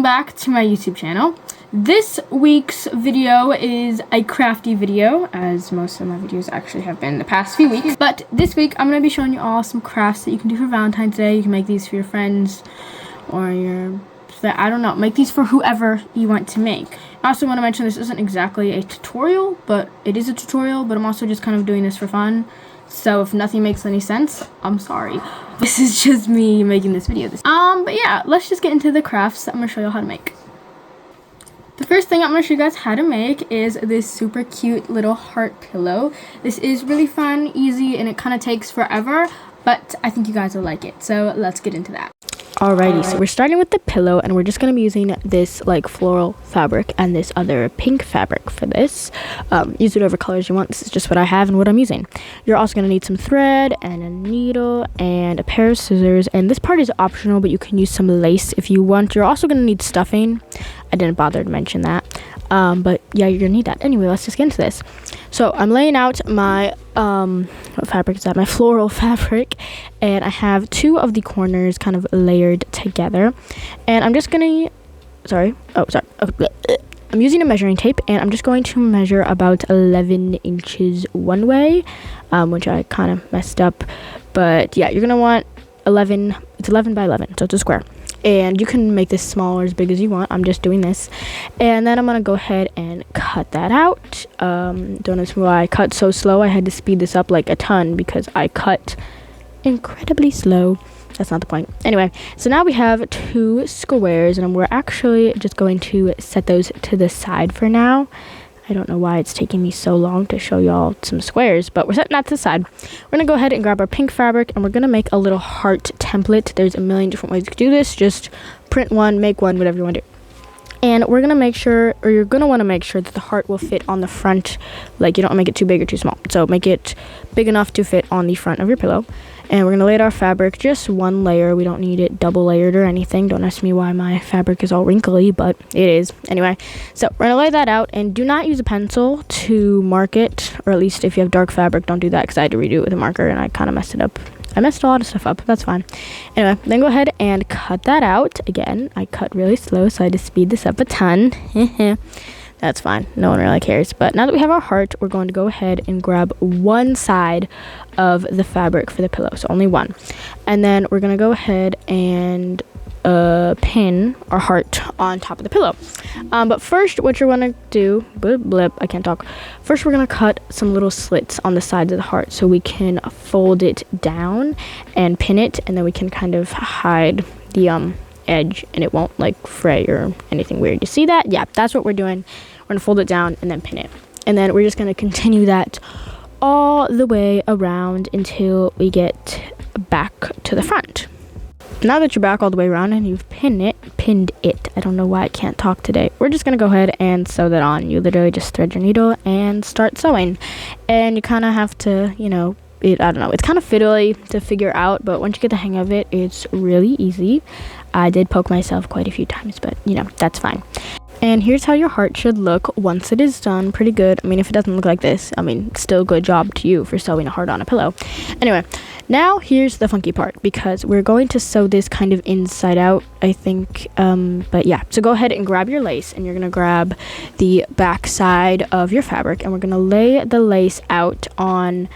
back to my YouTube channel. This week's video is a crafty video, as most of my videos actually have been the past few weeks. But this week, I'm going to be showing you all some crafts that you can do for Valentine's Day. You can make these for your friends or I don't know, make these for whoever you want to make. I also want to mention this isn't exactly a tutorial, but it is a tutorial, but I'm also just kind of doing this for fun. So if nothing makes any sense, I'm sorry. This is just me making this video. But yeah, let's just get into the crafts that I'm going to show you how to make. The first thing I'm going to show you guys how to make is this super cute little heart pillow. This is really fun, easy, and it kind of takes forever, but I think you guys will like it. So let's get into that. Alrighty, so we're starting with the pillow, and we're just going to be using this like floral fabric and this other pink fabric for this. Use whatever colors you want. This is just what I have and what I'm using. You're also going to need some thread and a needle and a pair of scissors, and this part is optional, but you can use some lace if you want. You're also going to need stuffing. I didn't bother to mention that, but yeah, you're going to need that. Anyway, let's just get into this. So I'm laying out my what fabric is that? My floral fabric, and I have two of the corners kind of layered together, and I'm just gonna I'm using a measuring tape, and I'm just going to measure about 11 inches one way, which I kind of messed up, but yeah, you're gonna want 11. It's 11 by 11, so it's a square. And you can make this small or as big as you want. I'm just doing this. And then I'm going to go ahead and cut that out. Don't ask me why I cut so slow. I had to speed this up like a ton because I cut incredibly slow. That's not the point. Anyway, so now we have two squares, and we're actually just going to set those to the side for now. I don't know why it's taking me so long to show y'all some squares, but we're setting that to the side. We're going to go ahead and grab our pink fabric, and we're going to make a little heart template. There's a million different ways to do this. Just print one, make one, whatever you want to do. And we're going to make sure, or you're going to want to make sure that the heart will fit on the front. Like, you don't want to make it too big or too small. So make it big enough to fit on the front of your pillow. And we're going to lay out our fabric, just one layer. We don't need it double layered or anything. Don't ask me why my fabric is all wrinkly, but it is. Anyway, so we're going to lay that out, and do not use a pencil to mark it, or at least if you have dark fabric, don't do that, because I had to redo it with a marker, and I kind of messed it up. I messed a lot of stuff up. That's fine. Anyway, then go ahead and cut that out. Again, I cut really slow, so I had to speed this up a ton. That's fine. No one really cares. But now that we have our heart, we're going to go ahead and grab one side of the fabric for the pillow. So only one. And then we're going to go ahead and pin our heart on top of the pillow. But first, what you're going to do, I can't talk. First, we're going to cut some little slits on the sides of the heart so we can fold it down and pin it, and then we can kind of hide the edge, and it won't like fray or anything weird. You see that? Yeah, that's what we're doing. We're gonna fold it down and then pin it, and then we're just gonna continue that all the way around until we get back to the front. Now that you're back all the way around and you've pinned it, I don't know why I can't talk today, we're just gonna go ahead and sew that on. You literally just thread your needle and start sewing, and you kind of have to, you know, I don't know, it's kind of fiddly to figure out, but once you get the hang of it, it's really easy. I did poke myself quite a few times, but you know, that's fine. And here's how your heart should look once it is done. Pretty good. I mean, if it doesn't look like this, I mean, still good job to you for sewing a heart on a pillow. Anyway, now here's the funky part, because we're going to sew this kind of inside out, I think. But yeah, so go ahead and grab your lace, and you're going to grab the back side of your fabric, and we're going to lay the lace out on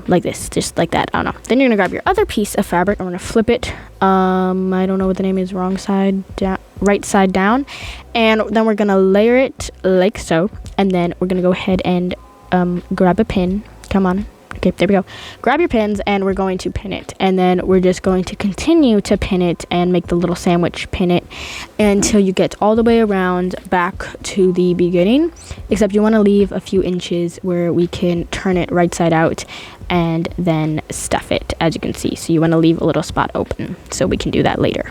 like this, just like that. I don't know. Then you're gonna grab your other piece of fabric, and we're gonna flip it. I don't know what the name is. Wrong side down, right side down, and then we're gonna layer it like so. And then we're gonna go ahead and grab a pin. Come on. Okay, there we go. Grab your pins, and we're going to pin it, and then we're just going to continue to pin it and make the little sandwich, pin it until you get all the way around back to the beginning, except you want to leave a few inches where we can turn it right side out and then stuff it, as you can see. So you want to leave a little spot open so we can do that later.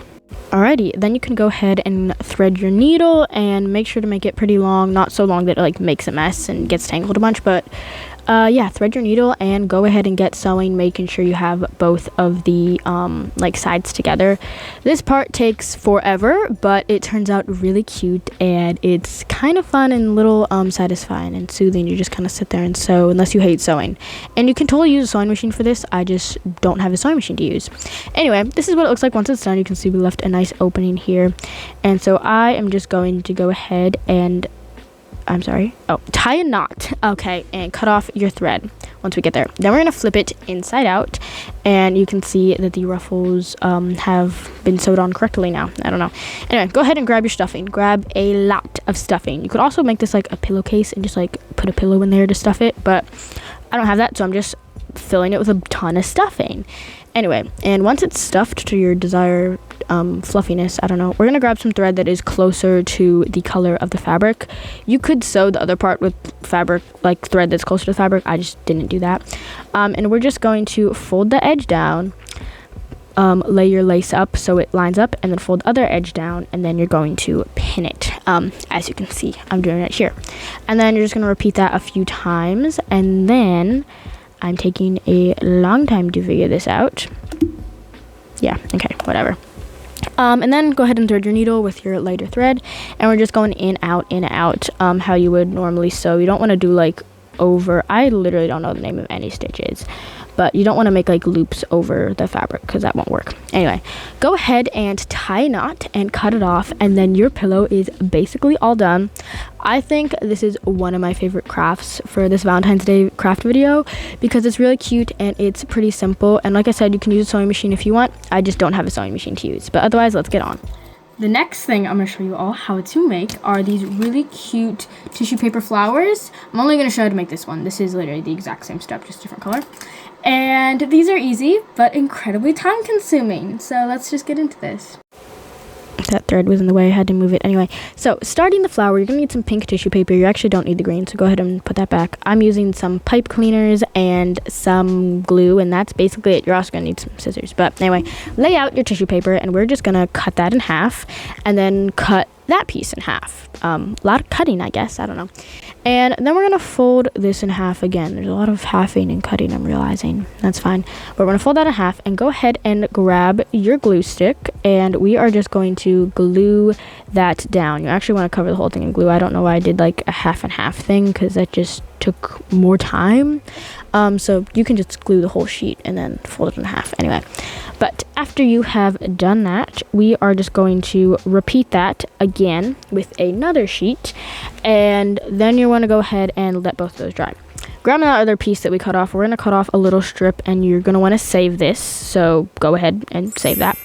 Alrighty, then you can go ahead and thread your needle, and make sure to make it pretty long, not so long that it like makes a mess and gets tangled a bunch, but yeah, thread your needle and go ahead and get sewing, making sure you have both of the like sides together. This part takes forever, but it turns out really cute, and it's kind of fun and a little satisfying and soothing. You just kind of sit there and sew, unless you hate sewing. And you can totally use a sewing machine for this. I just don't have a sewing machine to use. Anyway, this is what it looks like once it's done. You can see we left a nice opening here, and so I am just going to go ahead and tie a knot, okay, and cut off your thread once we get there. Then we're going to flip it inside out, and you can see that the ruffles have been sewed on correctly now. I don't know. Anyway, go ahead and grab your stuffing. Grab a lot of stuffing. You could also make this like a pillowcase and just like put a pillow in there to stuff it, but I don't have that, so I'm just filling it with a ton of stuffing. Anyway, and once it's stuffed to your desired fluffiness, I don't know, we're gonna grab some thread that is closer to the color of the fabric. You could sew the other part with fabric, like thread that's closer to the fabric. I just didn't do that. And we're just going to fold the edge down, lay your lace up so it lines up, and then fold the other edge down, and then you're going to pin it. As you can see, I'm doing it here. And then you're just gonna repeat that a few times, and then I'm taking a long time to figure this out. Yeah, okay, whatever. And then go ahead and thread your needle with your lighter thread, and we're just going in, out, how you would normally sew. You don't want to do like over, I literally don't know the name of any stitches, but you don't want to make like loops over the fabric because that won't work. Anyway, go ahead and tie a knot and cut it off, and then your pillow is basically all done. I think this is one of my favorite crafts for this Valentine's Day craft video because it's really cute and it's pretty simple. And like I said, you can use a sewing machine if you want. I just don't have a sewing machine to use, but otherwise, let's get on. The next thing I'm going to show you all how to make are these really cute tissue paper flowers. I'm only going to show you how to make this one. This is literally the exact same step, just different color. And these are easy, but incredibly time consuming. So let's just get into this. That thread was in the way, I had to move it. Anyway, so starting the flower, you're going to need some pink tissue paper. You actually don't need the green, so go ahead and put that back. I'm using some pipe cleaners and some glue, and that's basically it. You're also going to need some scissors. But anyway, lay out your tissue paper, and we're just going to cut that in half, and then cut that piece in half. A lot of cutting, I guess. I don't know. And then we're going to fold this in half again. There's a lot of halving and cutting, I'm realizing. That's fine. But we're going to fold that in half and go ahead and grab your glue stick, and we are just going to glue that down. You actually want to cover the whole thing in glue. I don't know why I did like a half and half thing because that just took more time. So you can just glue the whole sheet and then fold it in half. Anyway, but after you have done that, we are just going to repeat that again with another sheet, and then you want to go ahead and let both of those dry. Grab that other piece that we cut off. We're going to cut off a little strip, and you're going to want to save this, so go ahead and save that.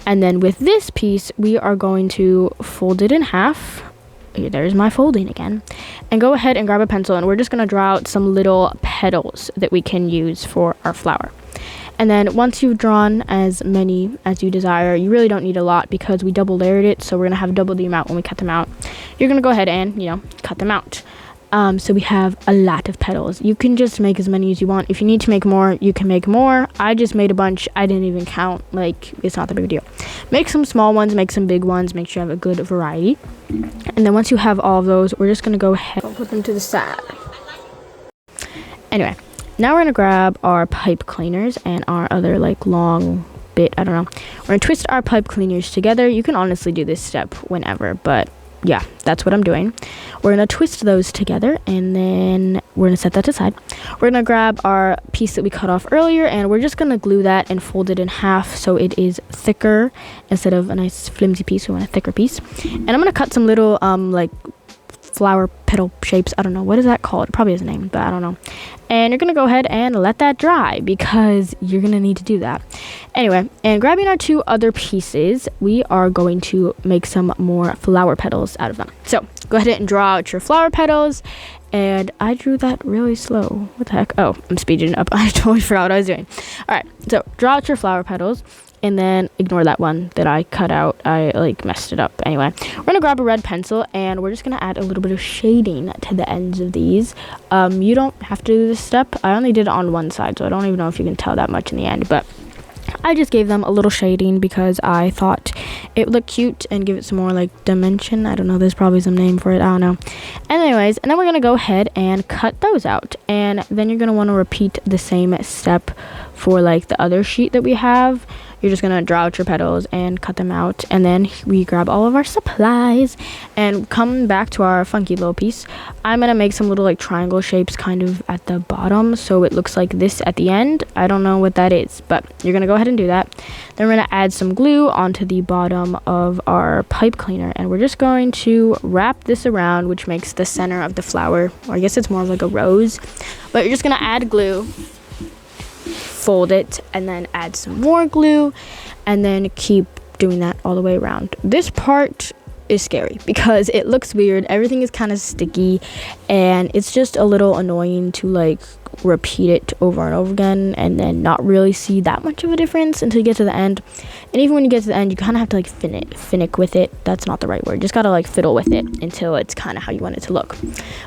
And then with this piece, we are going to fold it in half. There's my folding again, and go ahead and grab a pencil, and we're just going to draw out some little petals that we can use for our flower. And then once you've drawn as many as you desire, you really don't need a lot because we double layered it, so we're going to have double the amount when we cut them out. You're going to go ahead and, cut them out. So we have a lot of petals. You can just make as many as you want. If you need to make more, you can make more. I just made a bunch. I didn't even count. Like, it's not the big deal. Make some small ones, make some big ones. Make sure you have a good variety. And then once you have all of those, we're just going to go ahead and put them to the side. Anyway, now we're going to grab our pipe cleaners and our other, like, long bit. I don't know. We're going to twist our pipe cleaners together. You can honestly do this step whenever, but yeah, that's what I'm doing. We're going to twist those together, and then we're going to set that aside. We're going to grab our piece that we cut off earlier, and we're just going to glue that and fold it in half so it is thicker instead of a nice flimsy piece. We want a thicker piece. And I'm going to cut some little like flower petal shapes. I don't know, what is that called? It probably has a name, but I don't know. And you're going to go ahead and let that dry because you're going to need to do that. Anyway, and grabbing our two other pieces, we are going to make some more flower petals out of them. So go ahead and draw out your flower petals. And I drew that really slow. What the heck? Oh, I'm speeding up. I totally forgot what I was doing. All right, so draw out your flower petals. And then ignore that one that I cut out. I like messed it up. Anyway, we're gonna grab a red pencil and we're just gonna add a little bit of shading to the ends of these. You don't have to do this step. I only did it on one side, so I don't even know if you can tell that much in the end, but I just gave them a little shading because I thought it would look cute and give it some more like dimension. I don't know, there's probably some name for it, I don't know. Anyways, and then we're gonna go ahead and cut those out, and then you're gonna want to repeat the same step for like the other sheet that we have. You're just gonna draw out your petals and cut them out, and then we grab all of our supplies and come back to our funky little piece. I'm gonna make some little like triangle shapes kind of at the bottom so it looks like this at the end. I don't know what that is, but you're gonna go ahead and do that. Then we're gonna add some glue onto the bottom of our pipe cleaner, and we're just going to wrap this around, which makes the center of the flower, or I guess it's more of like a rose, but you're just gonna add glue, fold it, and then add some more glue, and then keep doing that all the way around. This part is scary because it looks weird. Everything is kind of sticky, and it's just a little annoying to like repeat it over and over again and then not really see that much of a difference until you get to the end. And even when you get to the end, you kind of have to like finick with it. That's not the right word. Just gotta like fiddle with it until it's kind of how you want it to look.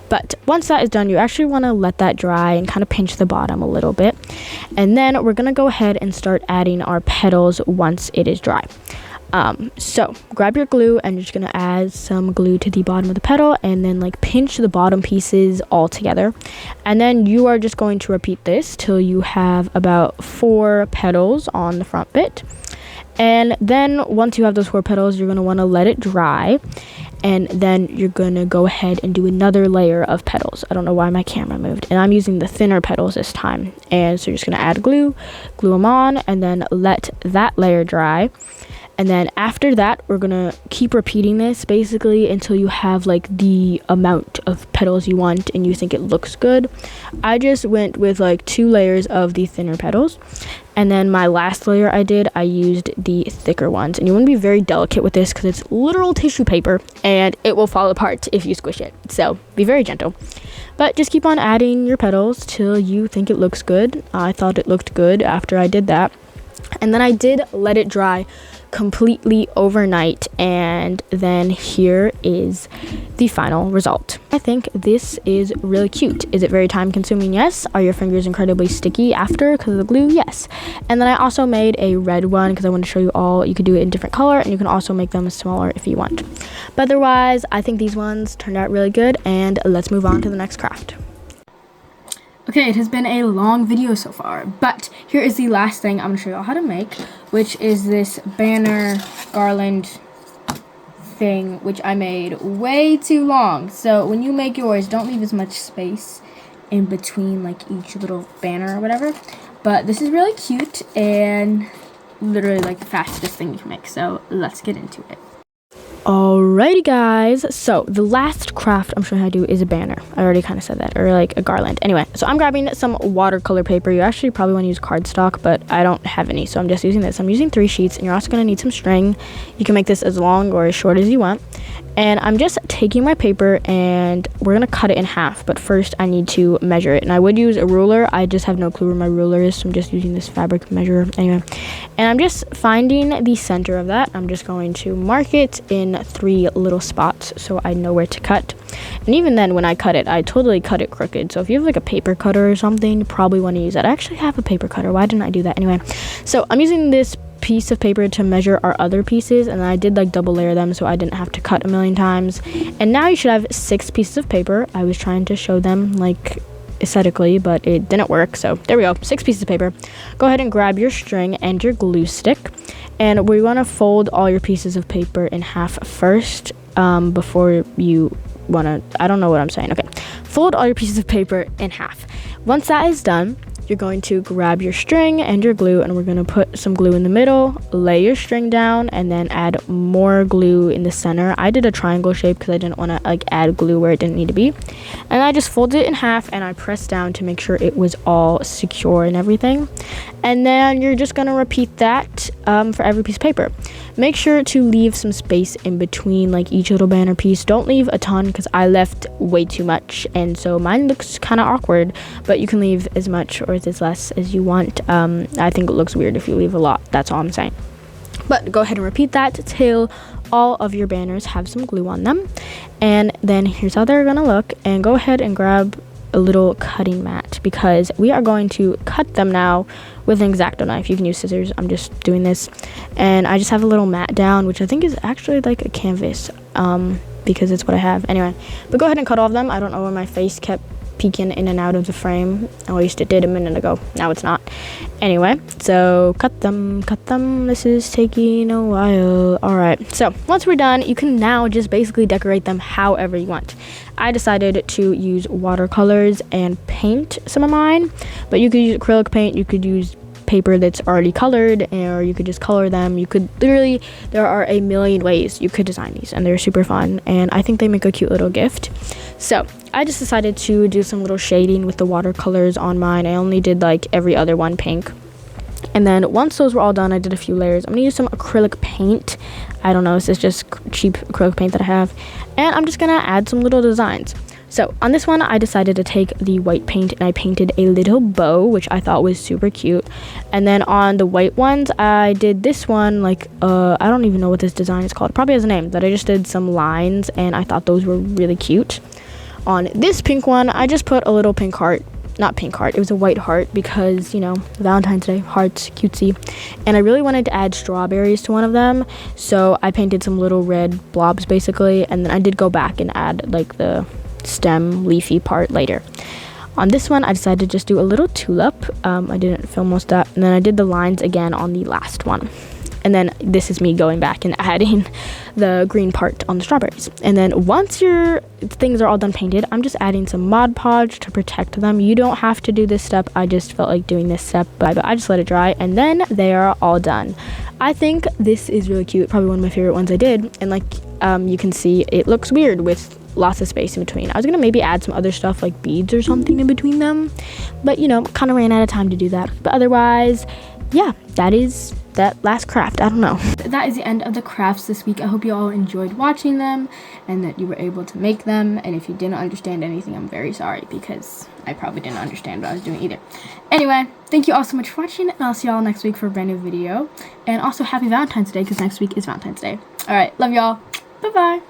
But once that is done, you actually want to let that dry and kind of pinch the bottom a little bit, and then we're gonna go ahead and start adding our petals once it is dry. So grab your glue, and you're just gonna add some glue to the bottom of the petal, and then like pinch the bottom pieces all together, and then you are just going to repeat this till you have about 4 petals on the front bit. And then once you have those 4 petals, you're gonna want to let it dry, and then you're gonna go ahead and do another layer of petals. I don't know why my camera moved, and I'm using the thinner petals this time. And so you're just gonna add glue them on, and then let that layer dry. And then after that, we're gonna keep repeating this basically until you have like the amount of petals you want and you think it looks good. I just went with like 2 layers of the thinner petals, and then my last layer I used the thicker ones. And you want to be very delicate with this because it's literal tissue paper and it will fall apart if you squish it, so be very gentle. But just keep on adding your petals till you think it looks good. I thought it looked good after I did that, and then I did let it dry completely overnight, and then here is the final result. I think this is really cute. Is it very time consuming? Yes. Are your fingers incredibly sticky after because of the glue? Yes. And then I also made a red one because I want to show you all. You could do it in different color, and you can also make them smaller if you want. But otherwise, I think these ones turned out really good, and let's move on to the next craft. Okay, it has been a long video so far, but here is the last thing I'm going to show you all how to make, which is this banner garland thing, which I made way too long. So when you make yours, don't leave as much space in between like each little banner or whatever. But this is really cute and literally like the fastest thing you can make, so let's get into it. Alrighty guys, so the last craft I'm showing you how to do is a banner. I already kind of said that, or like a garland. Anyway, so I'm grabbing some watercolor paper. You actually probably want to use cardstock, but I don't have any, so I'm just using this. I'm using 3 sheets, and you're also going to need some string. You can make this as long or as short as you want. And I'm just taking my paper, and we're going to cut it in half, but first I need to measure it. And I would use a ruler. I just have no clue where my ruler is, so I'm just using this fabric measure anyway. And I'm just finding the center of that. I'm just going to mark it in 3 little spots so I know where to cut. And even then, when I cut it, I totally cut it crooked. So if you have like a paper cutter or something, you probably want to use that. I actually have a paper cutter. Why didn't I do that? Anyway, so I'm using this piece of paper to measure our other pieces, and I did like double layer them so I didn't have to cut a million times. And now you should have 6 pieces of paper. I was trying to show them like aesthetically, but it didn't work, so there we go, 6 pieces of paper. Go ahead and grab your string and your glue stick, and we want to fold all your pieces of paper in half first before you want to, I don't know what I'm saying. Okay, fold all your pieces of paper in half. Once that is done, you're going to grab your string and your glue, and we're going to put some glue in the middle, lay your string down, and then add more glue in the center. I did a triangle shape because I didn't want to like add glue where it didn't need to be. And I just folded it in half, and I pressed down to make sure it was all secure and everything. And then you're just going to repeat that for every piece of paper. Make sure to leave some space in between like each little banner piece. Don't leave a ton because I left way too much, and so mine looks kind of awkward, but you can leave as much or as less as you want. I think it looks weird if you leave a lot. That's all I'm saying. But go ahead and repeat that till all of your banners have some glue on them. And then here's how they're gonna look. And go ahead and grab a little cutting mat because we are going to cut them now with an X-Acto knife. You can use scissors. I'm just doing this, and I just have a little mat down, which I think is actually like a canvas, because it's what I have anyway. But go ahead and cut all of them. I don't know where my face kept peeking in and out of the frame. At least it did a minute ago. Now it's not. Anyway, so cut them. This is taking a while. All right, so once we're done, you can now just basically decorate them however you want. I decided to use watercolors and paint some of mine, but you could use acrylic paint, you could use paper that's already colored, or you could just color them. You could literally, there are a million ways you could design these, and they're super fun, and I think they make a cute little gift. So I just decided to do some little shading with the watercolors on mine. I only did like every other one pink. And then once those were all done, I did a few layers. I'm gonna use some acrylic paint. I don't know, this is just cheap acrylic paint that I have. And I'm just gonna add some little designs. So on this one, I decided to take the white paint and I painted a little bow, which I thought was super cute. And then on the white ones, I did this one, like, I don't even know what this design is called. It probably has a name, but I just did some lines and I thought those were really cute. On this pink one, I just put a little pink heart. Not pink heart, it was a white heart because, you know, Valentine's Day, hearts, cutesy. And I really wanted to add strawberries to one of them, so I painted some little red blobs basically, and then I did go back and add like the stem leafy part later. On this one, I decided to just do a little tulip. I didn't film most of that, and then I did the lines again on the last one. And then this is me going back and adding the green part on the strawberries. And then once your things are all done painted, I'm just adding some Mod Podge to protect them. You don't have to do this step. I just felt like doing this step, but I just let it dry, and then they are all done. I think this is really cute. Probably one of my favorite ones I did. And like you can see, it looks weird with lots of space in between. I was gonna maybe add some other stuff like beads or something in between them, but you know, kind of ran out of time to do that. But otherwise, yeah, that is that last craft. I don't know. That is the end of the crafts this week. I hope you all enjoyed watching them and that you were able to make them. And if you didn't understand anything, I'm very sorry because I probably didn't understand what I was doing either. Anyway, thank you all so much for watching, and I'll see y'all next week for a brand new video. And also happy Valentine's Day because next week is Valentine's Day. All right, love y'all. Bye-bye.